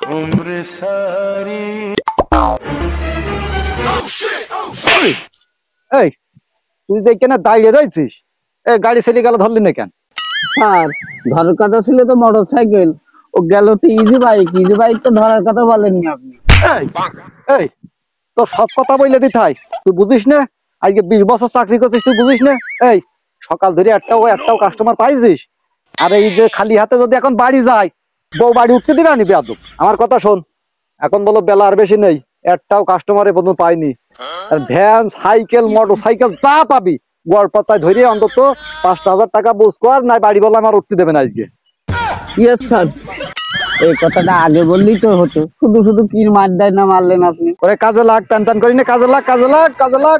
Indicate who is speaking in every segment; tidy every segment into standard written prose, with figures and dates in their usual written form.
Speaker 1: এই তুই যে কেন দাঁড়িয়ে রয়েছিস? গাড়ি ছেলে গেল ধরলি না কেন?
Speaker 2: স্যার ধরার কথা ছিল তো মোটর সাইকেল, ও গেল তো ইজি বাইক তো ধরার কথা বলেননি আপনি।
Speaker 1: এই তো সব কথা বললে দিতে হয়, তুই বুঝিস না? আজকে 20 বছর চাকরি করছিস, তুই বুঝিস না? এই সকাল ধরে একটাও কাস্টমার পাইছিস? আর এই যে খালি হাতে যদি এখন বাড়ি যায়, বউ বাড়ি উঠতে দিবে না বেয়াদব? আমার কথা শোন, এখন বলো বেলা আর বেশি নেই, একটাও কাস্টমারে পর্যন্ত পাইনি। আর ভ্যান সাইকেল মোটর সাইকেল যা পাবি গড় পাতায় ধরে অন্তত 5,000 টাকা বুঝ কর, নাই বাড়ি বলে আমার উঠতে দেবে না আজকে।
Speaker 2: ইয়েস স্যার, এই কথাটা আগে বললেই তো হতো, শুধু শুধু কি মার দেয় না মারলেন আপনি।
Speaker 1: ওরে কাজে লাগ, টান করি না, কাজে লাগ কাজে লাগ কাজে লাগ।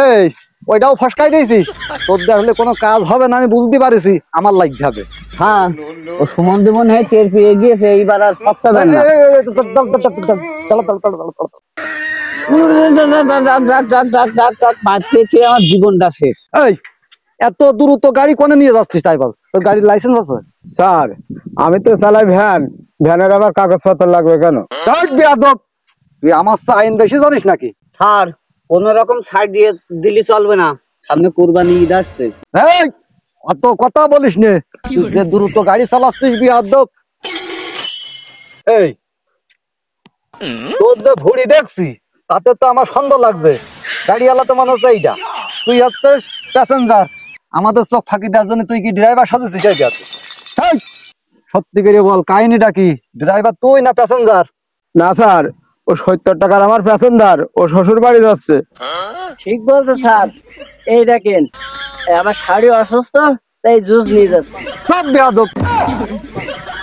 Speaker 1: এই ওইটাও ফসকাই দিয়েছিস, তোর দেখলে কোনো কাজ হবে না আমি বুঝতে পারিছি, আমার লাগতে হবে।
Speaker 2: হ্যাঁ ও সুমন দেবন হ্যাঁ টের পেয়ে গিয়েছে, এইবার আর ফসকাবেন না। আমার জীবনটা শেষ।
Speaker 1: এই এত দ্রুত গাড়ি কোনে নিয়ে যাচ্ছিস? তাই বল, তোর গাড়ির লাইসেন্স আছে?
Speaker 3: স্যার আমি তো চালাই ভ্যান, ভ্যানের আবার কাগজপত্র লাগবে কেন?
Speaker 1: বেয়াদব, তুই আমার চেয়ে আইন বেশি জানিস নাকি?
Speaker 2: স্যার কোন রকম ছাড় দিয়ে দিলি চলবে না, সামনে কুরবানি ঈদ আসছে।
Speaker 1: এই অত কথা বলিস নে, তুই যে দ্রুত গাড়ি চালাচ্ছিস বেয়াদব। এই তোর যে ভুড়ি দেখছি তাতে তো আমার সন্দেহ লাগছে, গাড়িওয়ালা তো মনে হচ্ছে এইটা, তুই হচ্ছিস প্যাসেঞ্জার। আমাদের চোখ ফাঁকি দেওয়ার জন্য তুই কি ড্রাইভার সাজেছিস? এই সত্যি করে বল, কাহিনীটা কি? ড্রাইভার তুই না প্যাসেঞ্জার?
Speaker 3: না স্যার, ও 70 টাকার আমার প্যাসেঞ্জার, ও শ্বশুর বাড়ি যাচ্ছে।
Speaker 2: ঠিক বলছে স্যার, এই দেখেন আমার শাড়ি অসুস্থ তাই জুস নিয়ে যাচ্ছে।
Speaker 1: সব বেয়াদব,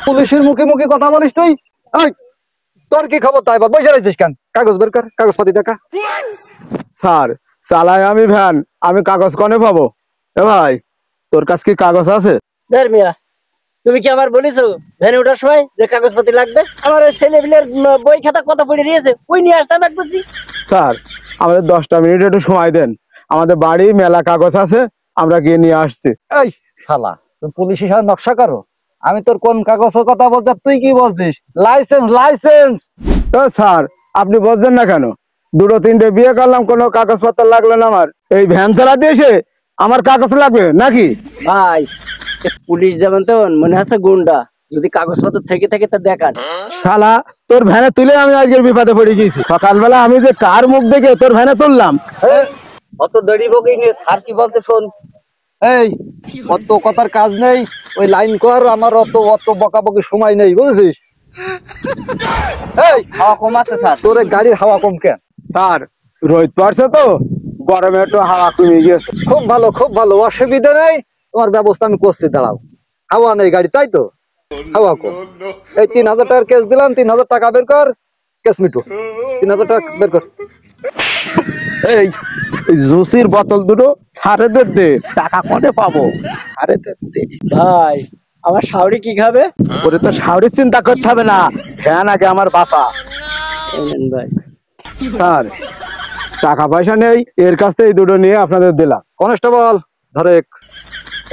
Speaker 1: পুলিশের মুখে মুখে কথা বলিস তুই? এই তোর কি খবর? তাই বল, বসে রয়েছিস কেন? কাগজ বের কর, কাগজপাতি দেখা।
Speaker 3: স্যার চালাই আমি ভ্যান, আমি কাগজ কনে পাবো? এ ভাই তোর কাছে কি কাগজ আছে?
Speaker 2: মিয়া তুমি কি আমার বলেছো ভ্যানে ওঠার সময় যে কাগজপাতি লাগবে? আমার ওই ছেলেপিলের বই খাতা কত পড়ে দিয়েছে, ওই নিয়ে আসতাম এক বুঝি।
Speaker 3: স্যার আমাদের 10টা মিনিট একটু সময় দেন, আমাদের বাড়ি মেলা কাগজ আছে, আমরা গিয়ে নিয়ে আসছি।
Speaker 1: এই শালা, তুই পুলিশের সাথে নকশা করো? আমি তোর কোন কাগজের কথা বলছি, তুই কি বলছিস? Licence licence.
Speaker 3: স্যার আপনি বলছেন না কেন? 2-3টে বিয়ে করলাম, কোনো কাগজপত্র লাগলো না আমার। এই ভ্যান চালাতে এসে আমার কাগজ লাগবে নাকি?
Speaker 2: ভাই পুলিশ যেমন তেমন মনে হচ্ছে গুন্ডা, যদি কাগজপত্র থেকে থাকে তা দেখান।
Speaker 3: শালা তোর ভ্যানে তুলে আমি আজকের বিপদে পড়ে গেছি। সকালবেলা আমি যে কার মুখ দেখে তোর ভ্যানে তুললাম।
Speaker 2: অত দড়ি বকি নিয়ে স্যার কি বলতে শোন।
Speaker 1: এই অত কথার কাজ নেই, ওই লাইন কর, আমার অত অত বকাবকি সময় নেই, বুঝেছিস? এই
Speaker 2: হাওয়া কম আছে স্যার।
Speaker 1: তোর গাড়ির হাওয়া কম কেন?
Speaker 3: স্যার রোদ পড়ছে তো, গরমে একটু হাওয়া কমে গিয়েছে।
Speaker 1: খুব ভালো খুব ভালো, অসুবিধা নেই, তোমার ব্যবস্থা আমি করছি, দাঁড়াও। হাওয়া নেই গাড়ি, তাই তো? হাওয়া কম। এই 3,000 টাকার কেস দিলাম, 3,000 টাকা বের কর, কেস মিটু। 3,000 টাকা বের কর।
Speaker 3: এই জুসির বোতল দুটো ছাড়ে দে, টাকা কনে পাবো? ছাড়ে দে
Speaker 2: ভাই আমার শাওরি কি খাবে?
Speaker 3: ওরে তো শাওরির চিন্তা করতে হবে না, ভ্যান আগে আমার বাসা।
Speaker 2: ভাই
Speaker 3: স্যার টাকা পয়সা নেই, এর কাছ থেকে এই দুটো নিয়ে আপনাদের দিলাম।
Speaker 1: কনস্টেবল ধরে।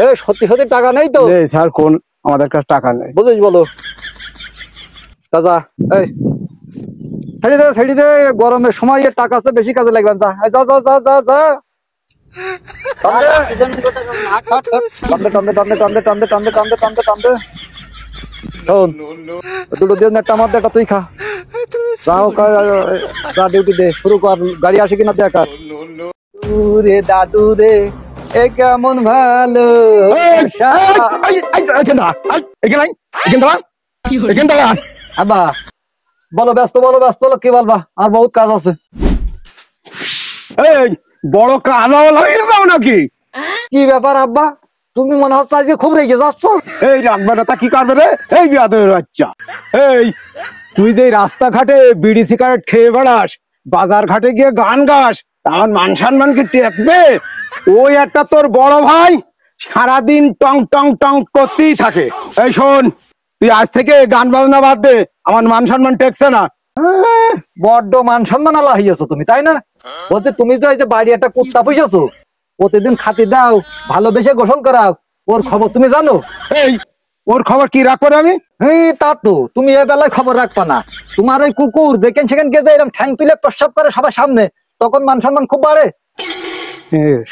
Speaker 1: এই সত্যি সত্যি টাকা নেই তো?
Speaker 3: এই স্যার কোন আমাদের কাছে টাকা নেই।
Speaker 1: বুঝিস বলো দাদা। এই ছেড়ে দে, গরমের সময় টাকা আছে, বেশি কাজে লাগবে। যা যা যা যা যা যা, টানতে দুটো দিয়ে একটা আমার একটা তুই খা। যাও যা, ডিউটি দে, শুরু কর, গাড়ি আসে কিনা দেখ। রে দাদু রে এ কেমন ভালো। আব্বা বলো, ব্যস্ত বলো, ব্যস্ত বলো, কি বলবা? আর বহুত কাজ আছে।
Speaker 3: এই বড় কাজ হয়ে যাও নাকি?
Speaker 1: কি ব্যাপার আব্বা, তুমি মনে হচ্ছে আজকে খুব রেগে যাচ্ছ?
Speaker 3: এই রাখবে না তা কি করবে রে? এই বিয়াদের বাচ্চা, এই তুই যে রাস্তাঘাটে বিড়ি সিগারেট খেয়ে বেড়াস, বাজার ঘাটে গিয়ে গান গাস, আমার মান সম্মান কি টেকবে? ওই একটা তোর বড় ভাই সারাদিন টং টং টং করতেই থাকে। এই শোন, তুই আজ থেকে গান বাজনা বাদ দে, আমার মান সম্মান টেকছে না।
Speaker 1: বড্ড মান সম্মান আলা হইয়াছো তুমি, তাই না? বলতে তুমি যে বাড়ি একটা কুত্তা পুষেছো, প্রতিদিন খাতি দাও, ভালোবেসে গোসল করাও, ওর খবর তুমি জানো?
Speaker 3: এই ওর খবর কি রাখবো রে আমি?
Speaker 1: তা তো তুমি এ বেলায় খবর রাখবা না। তোমার ওই কুকুর যেখান সেখান গেছে এরকম ঠ্যাং তুলে প্রস্রাব করে সবার সামনে, তখন মান সম্মান খুব বাড়ে।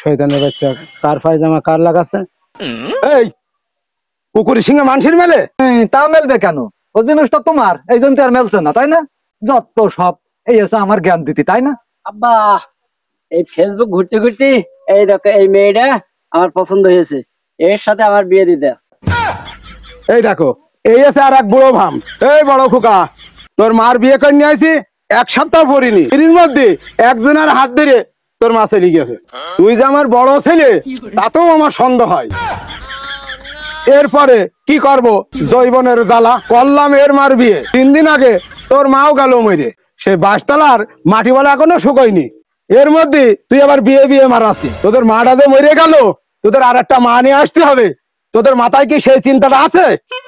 Speaker 3: শয়তানের বাচ্চা, কার পায়জামা কার লাগাচ্ছে? এই কুকুরের সঙ্গে মানুষের মেলে?
Speaker 1: তা মেলবে কেন? ও জিনিসটা তোমার, এই জন্য তো আর মেলছে না, তাই না? যত সব এই এসে আমার জ্ঞান দিতি, তাই না?
Speaker 2: আব্বা, এই ফেসবুক ঘুরতে ঘুরতে এই দেখো এই মেয়েটা আমার পছন্দ হয়েছে, এর সাথে আমার বিয়ে দিতে।
Speaker 3: এই দেখো, এই আছে আর এক বুড়ো ভাম। এই বড় খোকা, তোর মার বিয়ে করে নিয়ে আইছি, 1 সপ্তাহ পরিনি, এর মধ্যে একজনের হাত ধরে তোর মা চলে গেছে। তুই যে আমার বড় ছেলে তাতেও আমার সন্দেহ হয়। এরপরে কি করব? জৈবনের জ্বালা করলাম এর মার বিয়ে। 3 দিন আগে তোর মাও গেল মরে, সে বাসতলার মাটি বলা এখনো শুকোয়নি। এর মধ্যে তুই আবার বিয়ে বিয়ে মারাচ্ছি। তোদের মাটা যে মরে গেল, তোদের আর একটা মা নিয়ে আসতে হবে। তোদের মাথায় কি সেই চিন্তাটা আছে?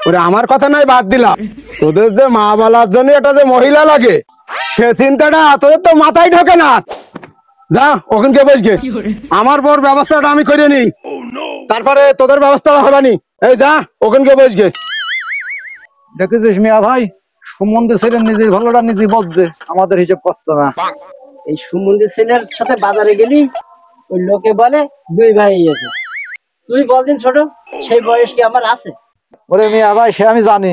Speaker 3: ওরে আমার কথা নাই, বাদ দিলাম। তোদের যে মা বলার জন্য এটা যে মহিলা লাগে, সে চিন্তাটা তোদের তো মাথায় ঢোকে না। যা ওখানকে বসবে, আমার বর ব্যবস্থাটা আমি করে নিই, তারপরে তোদের ব্যবস্থাটা হবে নি। এই যা ওখানকে বসবে।
Speaker 1: দেখেছিস মিয়া ভাই, সম্বন্ধে ছেলে নিজের ভালোটা নিজে বলছে, আমাদের হিসেব করছে না।
Speaker 2: এই সুমন্দি ছেলের সাথে বাজারে গেলি ওই লোকে বলে 2 ভাই আছে। তুই বলদিন ছোট, সেই বয়স কি আমার আছে?
Speaker 1: ওরে মিয়া ভাই, সে আমি জানি,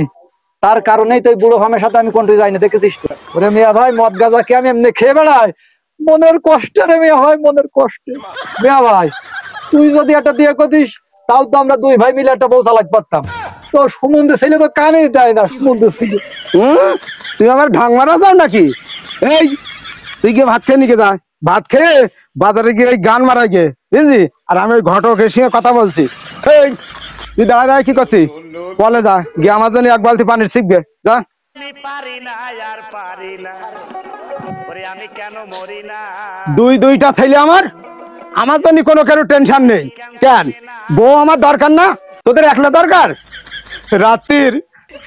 Speaker 1: তার কারণেই তো এই বুড়ো ফামের সাথে আমি কোনটি যাই না, দেখেছিস তো? ওরে মিয়া ভাই, মদ গাঁজা কি আমি এমনি খেয়ে বেড়াই? মনের কষ্টে রে মিয়া ভাই, মনের কষ্টে। মিয়া ভাই, তুই যদি একটা বিয়ে করতিস, তাও তো আমরা 2 ভাই মিলে একটা বউ চালাতে পারতাম। তো সম্বন্ধে ছেলে তো কানেই দেয় না, সম্বন্ধে ছেলে।
Speaker 3: তুই আমার ঢাং মারা যাও নাকি? এই তুই গিয়ে ভাত খেয়ে নিকে যা, ভাত খেয়ে বাজারে গিয়ে ওই গান মারা গিয়ে, বুঝলি? আর আমি ওই ঘটকের সঙ্গে কথা বলছি। এই তুই দাঁড়ায় দাঁড়ায় কি করছিস? বলে যা গিয়ে আমার জন্য 1 বালতি পানির শিখবে, যা। দুইটা ছেলে আমার, আমার জন্য কোনো কারো টেনশন নেই। কেন বউ আমার দরকার না? তোদের একলা দরকার? রাত্রির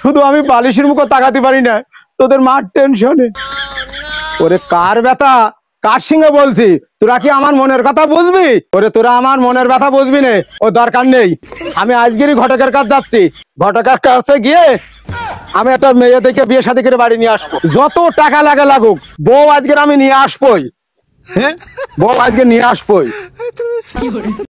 Speaker 3: শুধু আমি বালিশের মুখে তাকাতে পারি না, তোদের মার টেনশনে। ওরে কার ব্যথা কার সঙ্গে বলছি? তোরা কি আমার মনের কথা বুঝবি? ওরে তোরা আমার মনের ব্যথা বুঝবি না, ও দরকার নেই। আমি আজকেরই ঘটকের কাছে যাচ্ছি, ঘটকের কাছে গিয়ে আমি একটা মেয়ে দেখে বিয়ে শাদী করে বাড়ি নিয়ে আসবো। যত টাকা লাগে লাগুক, বউ আজকের আমি নিয়ে আসবোই। হ্যাঁ, বউ আজকে নিয়ে আসবোই।